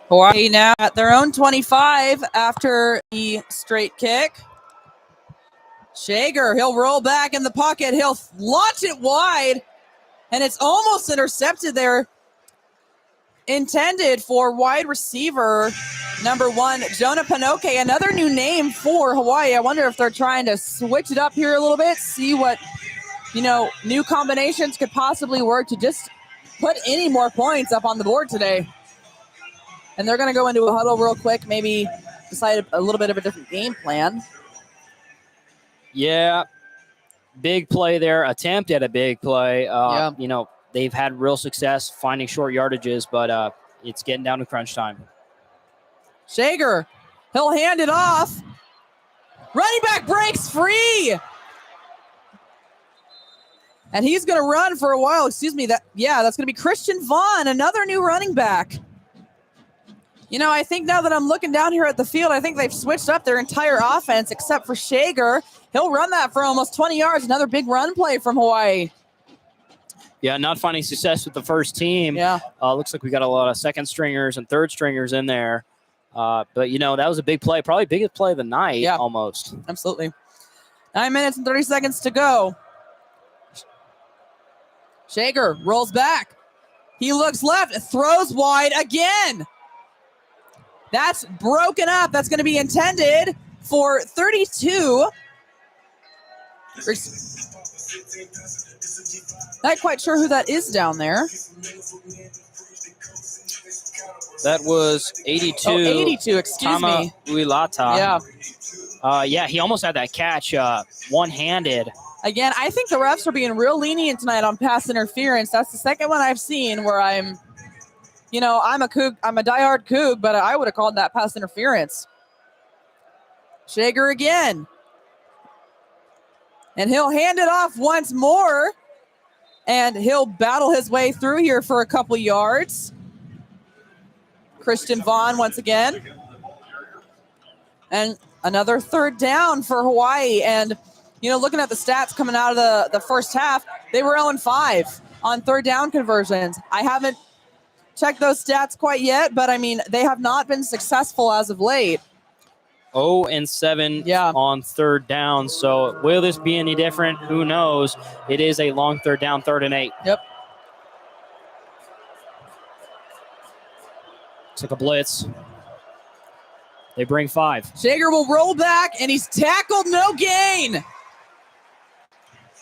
Hawaii now at their own 25 after the straight kick. Shager, he'll roll back in the pocket. He'll launch it wide, and it's almost intercepted there. Intended for wide receiver number 1, Jonah Panoke, another new name for Hawaii. I wonder if they're trying to switch it up here a little bit, see what, new combinations could possibly work to just put any more points up on the board today. And they're going to go into a huddle real quick, maybe decide a little bit of a different game plan. Yeah, big play there, attempt at a big play. They've had real success finding short yardages, but it's getting down to crunch time. Shager, he'll hand it off. Running back breaks free. And he's going to run for a while. That's going to be Christian Vaughn, another new running back. I think now that I'm looking down here at the field, I think they've switched up their entire offense except for Shager. He'll run that for almost 20 yards. Another big run play from Hawaii. Yeah, not finding success with the first team. Yeah. Looks like we got a lot of second stringers and third stringers in there. But, that was a big play, probably biggest play of the night almost. Absolutely. 9 minutes and 30 seconds to go. Shager rolls back. He looks left, throws wide again. That's broken up. That's going to be intended for 32. Not quite sure who that is down there. That was 82. Oh, 82, excuse me. Uilata. Yeah, he almost had that catch one-handed. Again, I think the refs are being real lenient tonight on pass interference. That's the second one I've seen where I'm a diehard Coug, but I would have called that pass interference. Shager again. And he'll hand it off once more. And he'll battle his way through here for a couple yards. Christian Vaughn once again. And another third down for Hawaii. And, looking at the stats coming out of the first half, they were 0-5 on third down conversions. I haven't checked those stats quite yet, but, they have not been successful as of late. 0-7 on third down. So will this be any different? Who knows? It is a long third down, 3rd and 8. Yep. It's like a blitz. They bring 5. Shager will roll back, and he's tackled, no gain.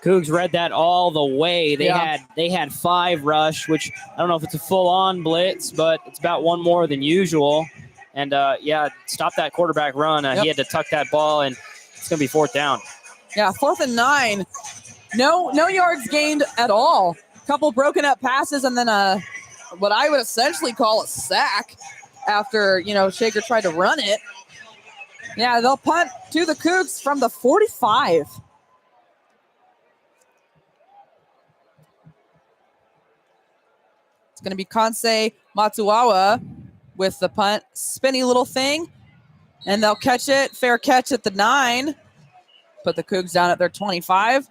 Cougs read that all the way. They had 5 rush, which I don't know if it's a full-on blitz, but it's about one more than usual. And, stop that quarterback run. He had to tuck that ball, and it's going to be 4th down. Yeah, 4th and 9. No yards gained at all. A couple broken up passes, and then what I would essentially call a sack after, Shager tried to run it. Yeah, they'll punt to the Cougs from the 45. It's going to be Kansei Matsuawa with the punt. Spinny little thing. And they'll catch it. Fair catch at the 9. Put the Cougs down at their 25.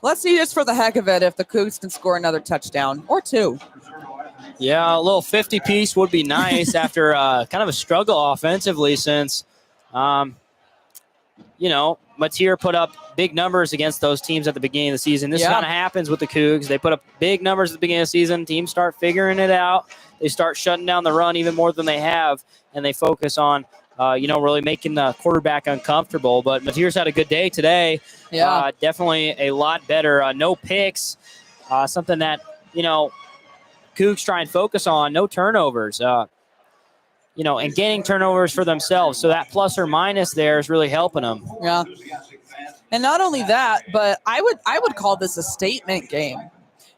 Let's see just for the heck of it if the Cougs can score another touchdown or 2. Yeah, a little 50-piece would be nice after kind of a struggle offensively since, Mateer put up big numbers against those teams at the beginning of the season. This kind of happens with the Cougs. They put up big numbers at the beginning of the season. Teams start figuring it out. They start shutting down the run even more than they have, and they focus on, really making the quarterback uncomfortable. But Mateer's had a good day today. Yeah. Definitely a lot better. No picks, something that, Cougs try and focus on. No turnovers, and gaining turnovers for themselves. So that plus or minus there is really helping them. Yeah. And not only that, but I would call this a statement game.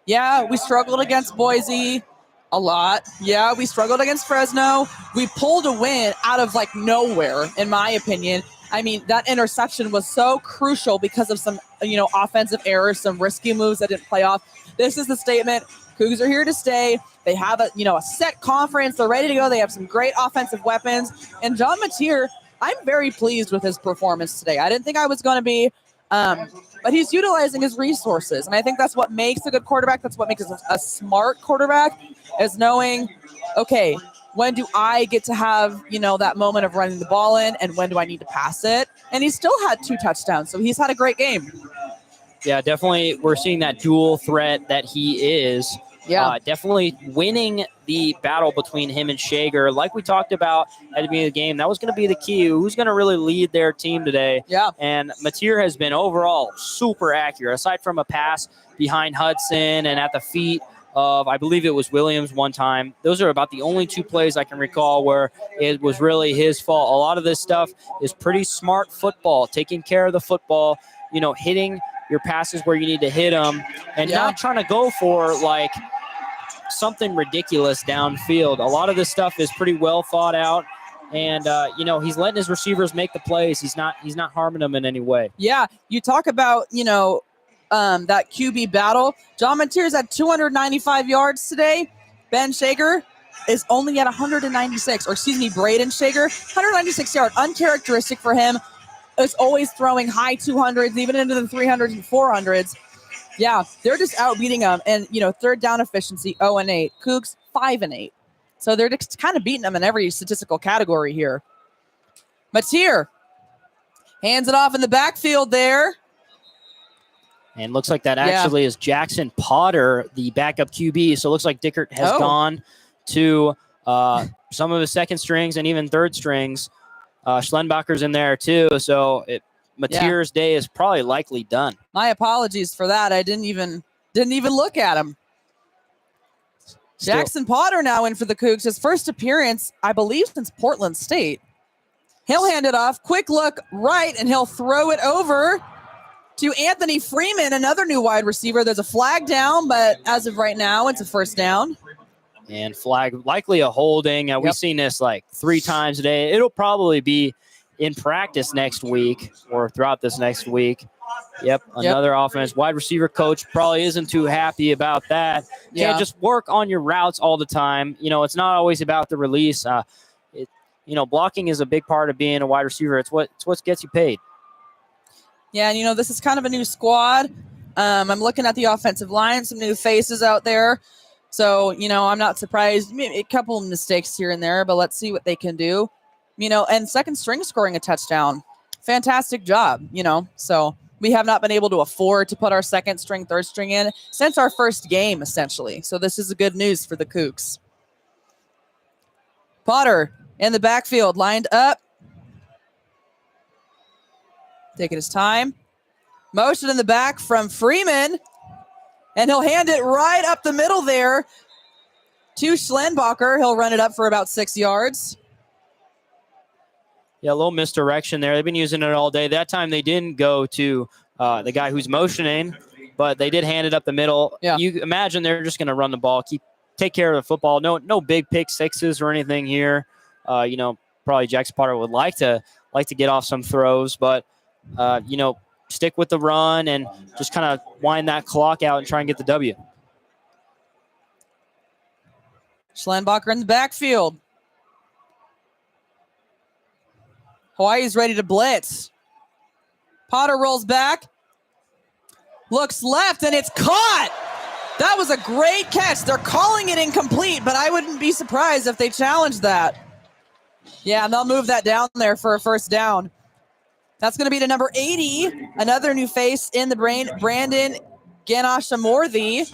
Yeah, we struggled against Boise a lot. Yeah, we struggled against Fresno. We pulled a win out of nowhere, in my opinion. That interception was so crucial because of some, offensive errors, some risky moves that didn't play off. This is the statement. Cougs are here to stay. They have a set conference. They're ready to go. They have some great offensive weapons. And John Mateer, I'm very pleased with his performance today. I didn't think I was going to be, but he's utilizing his resources. And I think that's what makes a good quarterback. That's what makes a smart quarterback, is knowing, okay, when do I get to have, that moment of running the ball in, and when do I need to pass it? And he still had 2 touchdowns, so he's had a great game. Yeah, definitely. We're seeing that dual threat that he is. Yeah. Definitely winning the battle between him and Shager. Like we talked about at the beginning of the game, that was going to be the key. Who's going to really lead their team today? Yeah. And Mateer has been overall super accurate, aside from a pass behind Hudson and at the feet of, I believe it was Williams one time. Those are about the only 2 plays I can recall where it was really his fault. A lot of this stuff is pretty smart football, taking care of the football, hitting your passes where you need to hit them, and not trying to go for like something ridiculous downfield. A lot of this stuff is pretty well thought out, and he's letting his receivers make the plays. He's not harming them in any way. Yeah, you talk about that QB battle. John Mateer's at 295 yards today. Ben Shager is only at 196, or excuse me, Braden Shager, 196 yards. Uncharacteristic for him. Is always throwing high 200s, even into the 300s and 400s. Yeah, they're just outbeating them. And, third down efficiency, 0-8. Cougs, 5-8. So they're just kind of beating them in every statistical category here. Mateer hands it off in the backfield there. And looks like that actually is Jackson Potter, the backup QB. So it looks like Dickert has gone to some of his second strings and even third strings. Schlenbacher's in there too, so Mateer's day is probably likely done. My apologies for that. I didn't even look at him. Jackson Potter now in for the Cougs. His first appearance, I believe, since Portland State. He'll hand it off. Quick look right, and he'll throw it over to Anthony Freeman, another new wide receiver. There's a flag down, but as of right now, it's a first down. And flag, likely a holding. We've seen this like 3 times today. It'll probably be in practice next week or throughout this next week. Another offense. Wide receiver coach probably isn't too happy about that. Can't just work on your routes all the time. It's not always about the release. Blocking is a big part of being a wide receiver. It's what gets you paid. Yeah, and this is kind of a new squad. I'm looking at the offensive line, some new faces out there. So, I'm not surprised. A couple of mistakes here and there, but let's see what they can do. And second string scoring a touchdown. Fantastic job, So we have not been able to afford to put our second string, third string in since our first game, essentially. So this is good news for the Cougs. Potter in the backfield, lined up. Taking his time. Motion in the back from Freeman. And he'll hand it right up the middle there to Schlenbacher. He'll run it up for about 6 yards. Yeah, a little misdirection there. They've been using it all day. That time they didn't go to the guy who's motioning, but they did hand it up the middle. Yeah. You imagine they're just going to run the ball, take care of the football. No big pick sixes or anything here. Probably Jackson Potter would like to get off some throws, but stick with the run and just kind of wind that clock out and try and get the W. Schlenbacher in the backfield. Hawaii's ready to blitz. Potter rolls back. Looks left, and it's caught. That was a great catch. They're calling it incomplete, but I wouldn't be surprised if they challenged that. Yeah, and they'll move that down there for a first down. That's going to be to number 80, another new face in the brain, Brandon Ganashamorthy.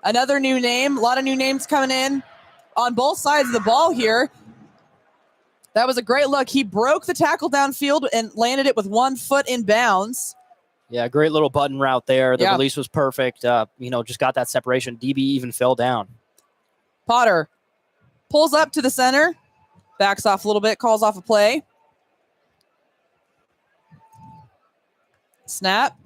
Another new name, a lot of new names coming in on both sides of the ball here. That was a great look. He broke the tackle downfield and landed it with 1 foot in bounds. Yeah, great little button route there. The release was perfect. Just got that separation. DB even fell down. Potter pulls up to the center, backs off a little bit, calls off a play. Snap.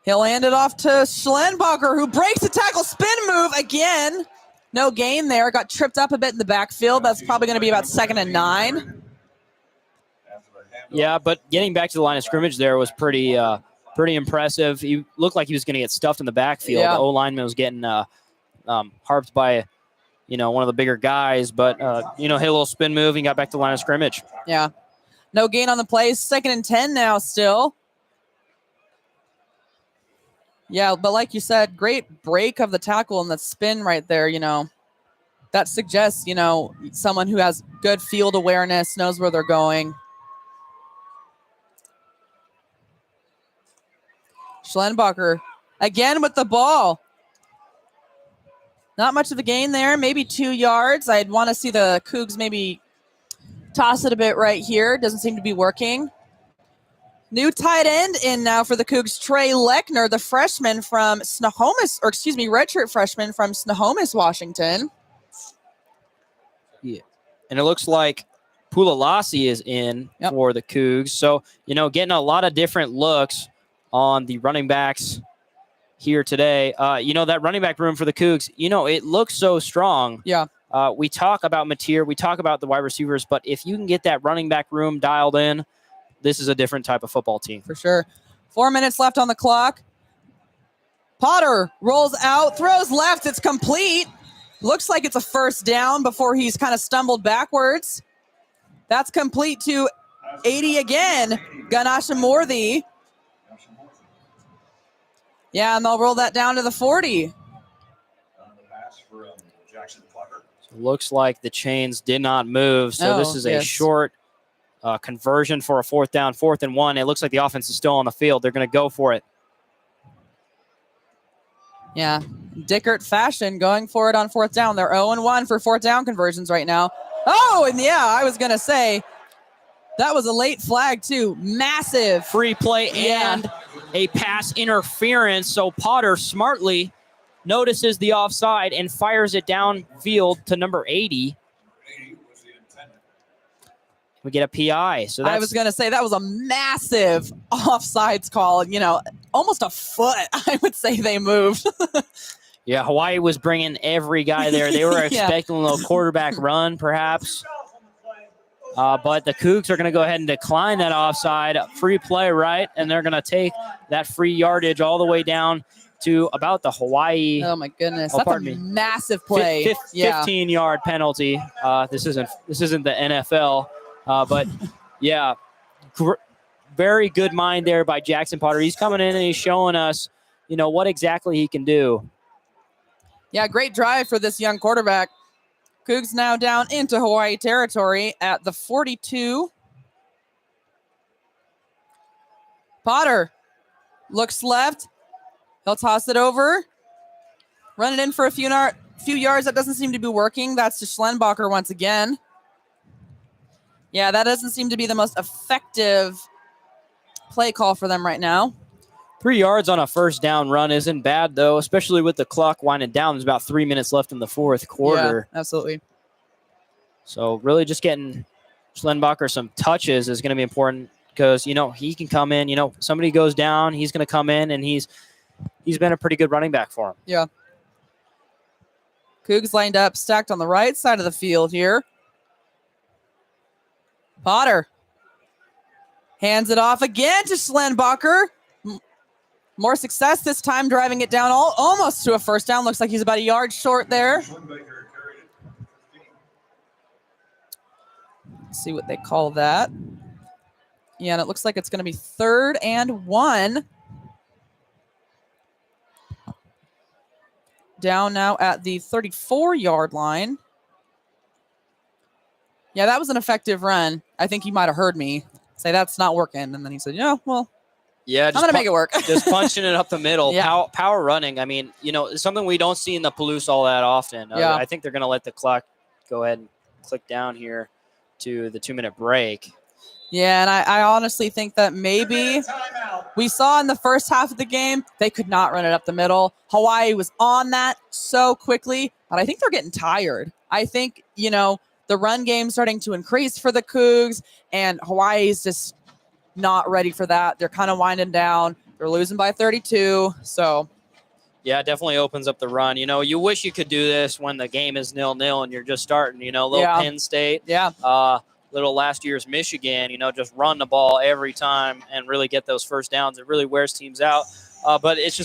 He'll hand it off to Schlenbacher, who breaks the tackle, spin move again. No gain there. Got tripped up a bit in the backfield. That's probably going to be about 2nd and 9. Yeah, but getting back to the line of scrimmage there was pretty impressive. He looked like he was going to get stuffed in the backfield. Yeah. The O-lineman was getting harped by, one of the bigger guys, but, hit a little spin move and got back to the line of scrimmage. Yeah. No gain on the play. 2nd and 10 now still. Yeah, but like you said, great break of the tackle and the spin right there, that suggests, someone who has good field awareness, knows where they're going. Schllenbacher again with the ball. Not much of a gain there, maybe 2 yards. I'd want to see the Cougs maybe toss it a bit right here. Doesn't seem to be working. New tight end in now for the Cougs, Trey Lechner, the freshman from Snohomish, redshirt freshman from Snohomish, Washington. Yeah. And it looks like Pulalasi is in for the Cougs. So, getting a lot of different looks on the running backs here today. That running back room for the Cougs, it looks so strong. Yeah. We talk about Mateer, we talk about the wide receivers, but if you can get that running back room dialed in, this is a different type of football team. For sure. 4 minutes left on the clock. Potter rolls out, throws left. It's complete. Looks like it's a first down before he's kind of stumbled backwards. That's complete to 80 again. Ganashamorthy. Yeah, and they'll roll that down to the 40. So looks like the chains did not move. So this is a short conversion for a 4th down, 4th and 1. It looks like the offense is still on the field. They're going to go for it. Yeah, Dickert fashion going for it on 4th down. They're 0-1 for 4th down conversions right now. Oh, and I was going to say that was a late flag too. Massive. Free play and a pass interference. So Potter smartly notices the offside and fires it downfield to number 80. We get a PI. So I was going to say that was a massive offsides call. Almost a foot, I would say they moved. Yeah, Hawaii was bringing every guy there. They were expecting a little quarterback run, perhaps. But the Cougs are going to go ahead and decline that offside. Free play, right? And they're going to take that free yardage all the way down to about the Hawaii. Oh, my goodness. That's a massive play. 15-yard penalty. This isn't the NFL. But, very good mind there by Jackson Potter. He's coming in and he's showing us, what exactly he can do. Yeah, great drive for this young quarterback. Cougs now down into Hawaii territory at the 42. Potter looks left. He'll toss it over. Run it in for a few yards. That doesn't seem to be working. That's to Schllenbacher once again. Yeah, that doesn't seem to be the most effective play call for them right now. 3 yards on a first down run isn't bad, though, especially with the clock winding down. There's about 3 minutes left in the 4th quarter. Yeah, absolutely. So really just getting Schllenbacher some touches is going to be important because, he can come in. Somebody goes down, he's going to come in, and he's been a pretty good running back for him. Yeah. Cougs lined up, stacked on the right side of the field here. Potter hands it off again to Schllenbacher. More success this time, driving it down almost to a first down. Looks like he's about a yard short there. Let's see what they call that. Yeah, and it looks like it's going to be 3rd and 1. Down now at the 34-yard line. Yeah, that was an effective run. I think he might have heard me say that's not working. And then he said, I'm going to make it work. Just punching it up the middle. Yeah. Power running. I mean, it's something we don't see in the Palouse all that often. Yeah. I think they're going to let the clock go ahead and click down here to the 2-minute break. Yeah, and I honestly think that maybe we saw in the first half of the game, they could not run it up the middle. Hawaii was on that so quickly, but I think they're getting tired. I think, the run game starting to increase for the Cougs, and Hawaii's just not ready for that. They're kind of winding down. They're losing by 32, so. Yeah, it definitely opens up the run. You wish you could do this when the game is 0-0 and you're just starting, little Penn State. Yeah. Little last year's Michigan, just run the ball every time and really get those first downs. It really wears teams out. But it's just